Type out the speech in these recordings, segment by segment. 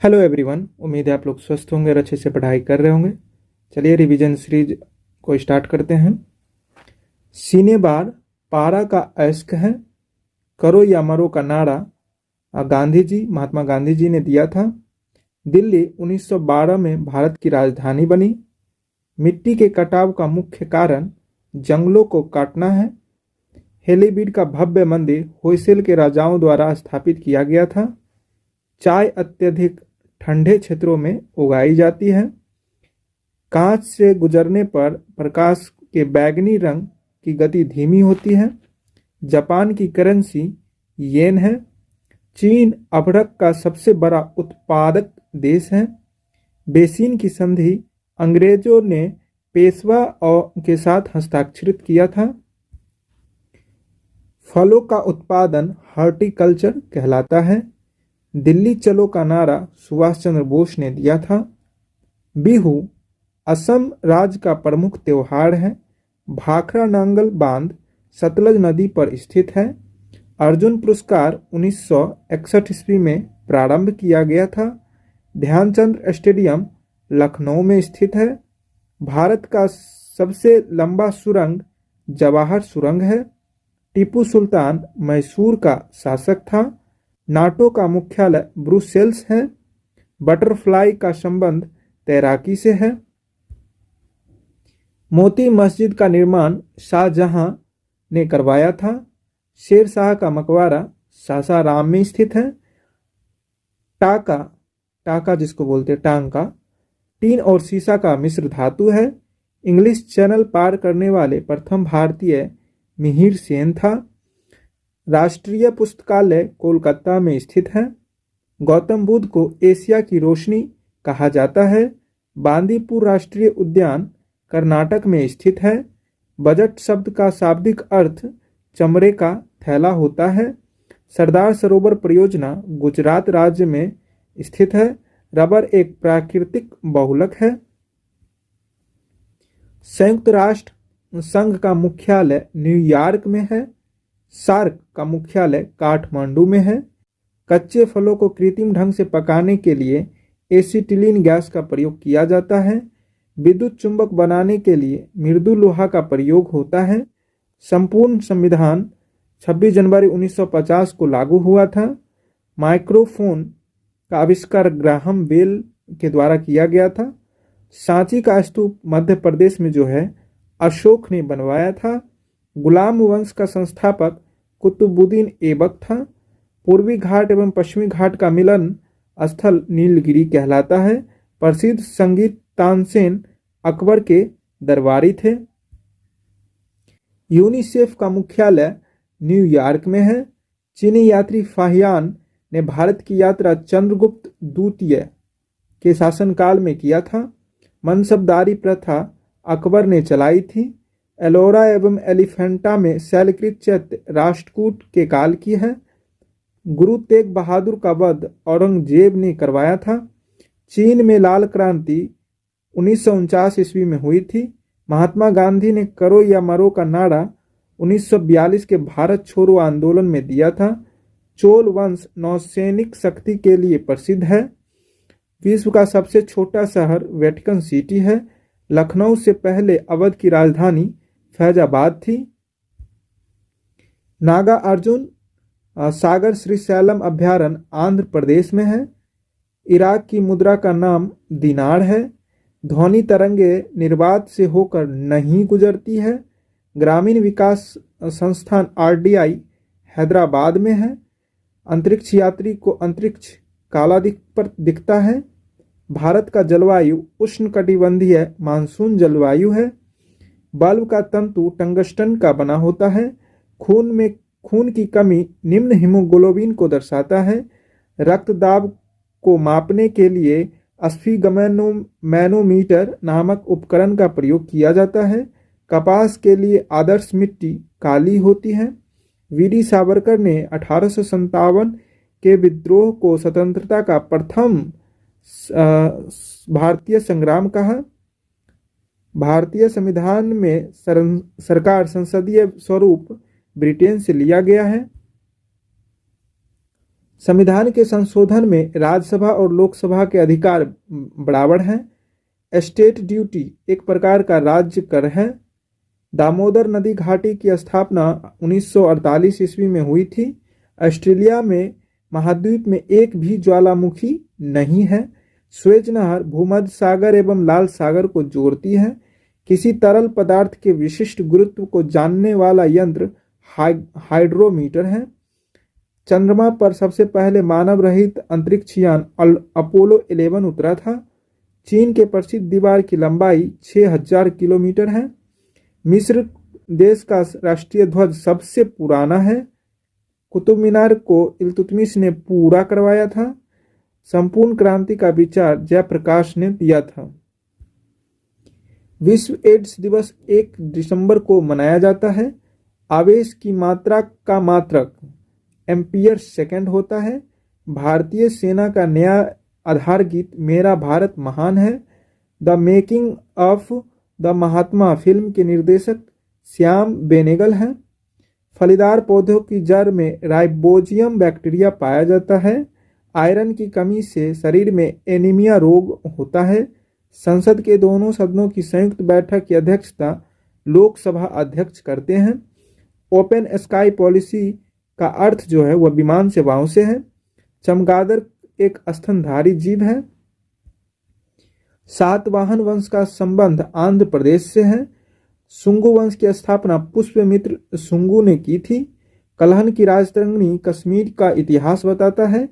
Hello everyone. उम्मीद है आप लोग स्वस्थ होंगे और अच्छे से पढ़ाई कर रहे होंगे। चलिए रिवीजन सीरीज को स्टार्ट करते हैं। सीने बार पारा का अश्क है, करो या मरो का नारा महात्मा गांधी जी ने दिया था। दिल्ली 1912 में भारत की राजधानी बनी। मिट्टी के कटाव का मुख्य कारण जंगलों को काटना है। हेलीबीड का भव्य मंदिर होयसल के राजाओं द्वारा स्थापित किया गया था। चाय अत्यधिक ठंडे क्षेत्रों में उगाई जाती है। कांच से गुजरने पर प्रकाश के बैंगनी रंग की गति धीमी होती है। जापान की करेंसी येन है। चीन अभ्रक का सबसे बड़ा उत्पादक देश है। बेसिन की संधि अंग्रेजों ने पेशवा के साथ हस्ताक्षरित किया था। फलों का उत्पादन हॉर्टिकल्चर कहलाता है। दिल्ली चलो का नारा सुभाष चंद्र बोस ने दिया था। बिहू असम राज्य का प्रमुख त्योहार है। भाखड़ा नांगल बांध सतलज नदी पर स्थित है। अर्जुन पुरस्कार 1961 ईस्वी में प्रारंभ किया गया था। ध्यानचंद स्टेडियम लखनऊ में स्थित है। भारत का सबसे लंबा सुरंग जवाहर सुरंग है। टीपू सुल्तान मैसूर का शासक था। नाटो का मुख्यालय ब्रुसेल्स है। बटरफ्लाई का संबंध तैराकी से है। मोती मस्जिद का निर्माण शाहजहां ने करवाया था। शेर शाह का मकबरा सासाराम में स्थित है। टाका टाका जिसको बोलते हैं टांका टीन और सीसा का मिश्र धातु है। इंग्लिश चैनल पार करने वाले प्रथम भारतीय मिहिर सेन था। राष्ट्रीय पुस्तकालय कोलकाता में स्थित है। गौतम बुद्ध को एशिया की रोशनी कहा जाता है। बांदीपुर राष्ट्रीय उद्यान कर्नाटक में स्थित है। बजट शब्द का शाब्दिक अर्थ चमड़े का थैला होता है। सरदार सरोवर परियोजना गुजरात राज्य में स्थित है। रबर एक प्राकृतिक बहुलक है। संयुक्त राष्ट्र संघ का मुख्यालय न्यूयॉर्क में है। सार्क का मुख्यालय काठमांडू में है। कच्चे फलों को कृत्रिम ढंग से पकाने के लिए एसिटिलीन गैस का प्रयोग किया जाता है। विद्युत चुंबक बनाने के लिए मृदु लोहा का प्रयोग होता है। संपूर्ण संविधान 26 जनवरी 1950 को लागू हुआ था। माइक्रोफोन का आविष्कार ग्राहम बेल के द्वारा किया गया था। सांची का स्तूप मध्य प्रदेश में जो है अशोक ने बनवाया था। गुलाम वंश का संस्थापक कुतुबुद्दीन ऐबक था। पूर्वी घाट एवं पश्चिमी घाट का मिलन स्थल नीलगिरी कहलाता है। प्रसिद्ध संगीत तानसेन अकबर के दरबारी थे। यूनिसेफ का मुख्यालय न्यूयॉर्क में है। चीनी यात्री फाहियान ने भारत की यात्रा चंद्रगुप्त द्वितीय के शासनकाल में किया था। मनसबदारी प्रथा अकबर ने चलाई थी। एलोरा एवं एलिफेंटा में शैलकृत चैत्य राष्ट्रकूट के काल की है। गुरु तेग बहादुर का वध औरंगजेब ने करवाया था। चीन में लाल क्रांति 1949 ईस्वी में हुई थी। महात्मा गांधी ने करो या मरो का नारा 1942 के भारत छोड़ो आंदोलन में दिया था। चोल वंश नौसैनिक शक्ति के लिए प्रसिद्ध है। विश्व का सबसे छोटा शहर वेटिकन सिटी है। लखनऊ से पहले अवध की राजधानी फैजाबाद थी। नागा अर्जुन सागर श्रीशैलम अभ्यारण्य आंध्र प्रदेश में है। इराक की मुद्रा का नाम दिनार है। ध्वनि तरंगे निर्वात से होकर नहीं गुजरती है। ग्रामीण विकास संस्थान आरडीआई हैदराबाद में है। अंतरिक्ष यात्री को अंतरिक्ष काला दिखता है। भारत का जलवायु उष्णकटिबंधीय मानसून जलवायु है। बल्ब का तंतु टंगस्टन का बना होता है। खून की कमी निम्न हीमोग्लोबिन को दर्शाता है। रक्तदाब को मापने के लिए स्फिगमैनोमीटर नामक उपकरण का प्रयोग किया जाता है। कपास के लिए आदर्श मिट्टी काली होती है। वीडी सावरकर ने 1857 के विद्रोह को स्वतंत्रता का प्रथम भारतीय संग्राम कहा। भारतीय संविधान में सरकार संसदीय स्वरूप ब्रिटेन से लिया गया है। संविधान के संशोधन में राज्यसभा और लोकसभा के अधिकार बराबर हैं। स्टेट ड्यूटी एक प्रकार का राज्य कर है। दामोदर नदी घाटी की स्थापना 1948 ईस्वी में हुई थी। ऑस्ट्रेलिया में महाद्वीप में एक भी ज्वालामुखी नहीं है। स्वेज नहर भूमध्य सागर एवं लाल सागर को जोड़ती है। किसी तरल पदार्थ के विशिष्ट गुरुत्व को जानने वाला यंत्र हाइड्रोमीटर है। चंद्रमा पर सबसे पहले मानव रहित अंतरिक्ष यान अपोलो 11 उतरा था। चीन के प्रसिद्ध दीवार की लंबाई 6000 किलोमीटर है। मिस्र देश का राष्ट्रीय ध्वज सबसे पुराना है। कुतुब मीनार को इल्तुतमिश ने पूरा करवाया था। संपूर्ण क्रांति का विचार जयप्रकाश ने दिया था। विश्व एड्स दिवस 1 दिसंबर को मनाया जाता है। आवेश की मात्रा का मात्रक एम्पियर सेकंड होता है। भारतीय सेना का नया आधार गीत मेरा भारत महान है। The making of the Mahatma film के निर्देशक श्याम बेनेगल हैं। फलीदार पौधों की जड़ में राइबोजियम बैक्टीरिया पाया जाता है। आयरन की कमी से शरीर में एनीमिया रोग होता है। संसद के दोनों सदनों की संयुक्त बैठक की अध्यक्षता लोकसभा अध्यक्ष करते हैं। ओपन स्काई पॉलिसी का अर्थ जो है वह विमान सेवाओं से है। चमगादड़ एक स्तनधारी जीव है। सातवाहन वंश का संबंध आंध्र प्रदेश से है। सुंगू वंश की स्थापना पुष्यमित्र सुंगू ने की थी। कलहन की राजतरंगिणी कश्मीर का इतिहास बताता है।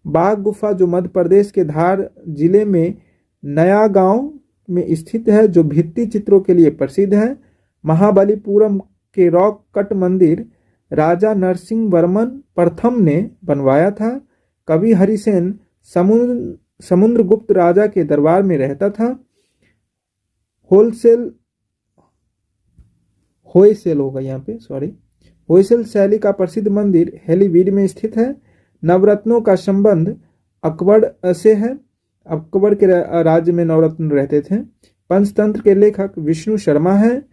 बाघ गुफा जो मध्य प्रदेश के धार जिले में नया गांव में स्थित है, जो भित्ति चित्रों के लिए प्रसिद्ध है। महाबलीपुरम के रॉक कट मंदिर राजा नरसिंह वर्मन प्रथम ने बनवाया था। कवि हरिसेन समुद्रगुप्त राजा के दरबार में रहता था। होयसल शैली का प्रसिद्ध मंदिर हेलीवीड में स्थित है। नवरत्नों का संबंध अकबर से है। अकबर के राज्य में नवरत्न रहते थे। पंचतंत्र के लेखक विष्णु शर्मा है।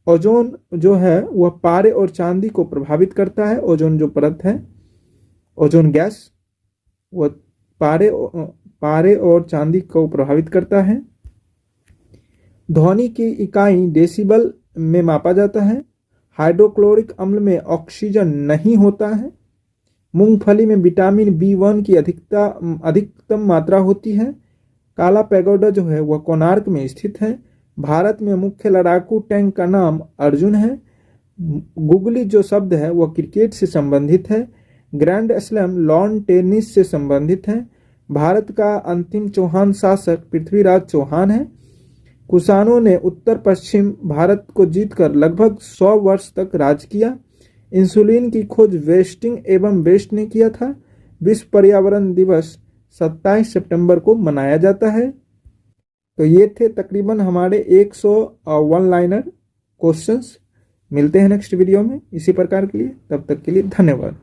ओजोन जो है वह पारे और चांदी को प्रभावित करता है। ओजोन जो परत है, ओजोन गैस, वह पारे और चांदी को प्रभावित करता है। ध्वनि की इकाई डेसिबल में मापा जाता है। हाइड्रोक्लोरिक अम्ल में ऑक्सीजन नहीं होता है। मूंगफली में विटामिन B1 की अधिकतम मात्रा होती है। काला पैगोडा जो है वह कोणार्क में स्थित है। भारत में मुख्य लड़ाकू टैंक का नाम अर्जुन है। गुगली जो शब्द है वह क्रिकेट से संबंधित है। ग्रैंड स्लैम लॉन टेनिस से संबंधित है। भारत का अंतिम चौहान शासक पृथ्वीराज चौहान है। कुषाणों ने उत्तर पश्चिम भारत को जीतकर लगभग 100 वर्ष तक राज किया। इंसुलिन की खोज वेस्टिंग एवं वेस्ट ने किया था। विश्व पर्यावरण दिवस 27 सितंबर को मनाया जाता है। तो ये थे तकरीबन हमारे 101 लाइनर क्वेश्चंस। मिलते हैं नेक्स्ट वीडियो में इसी प्रकार के लिए। तब तक के लिए धन्यवाद।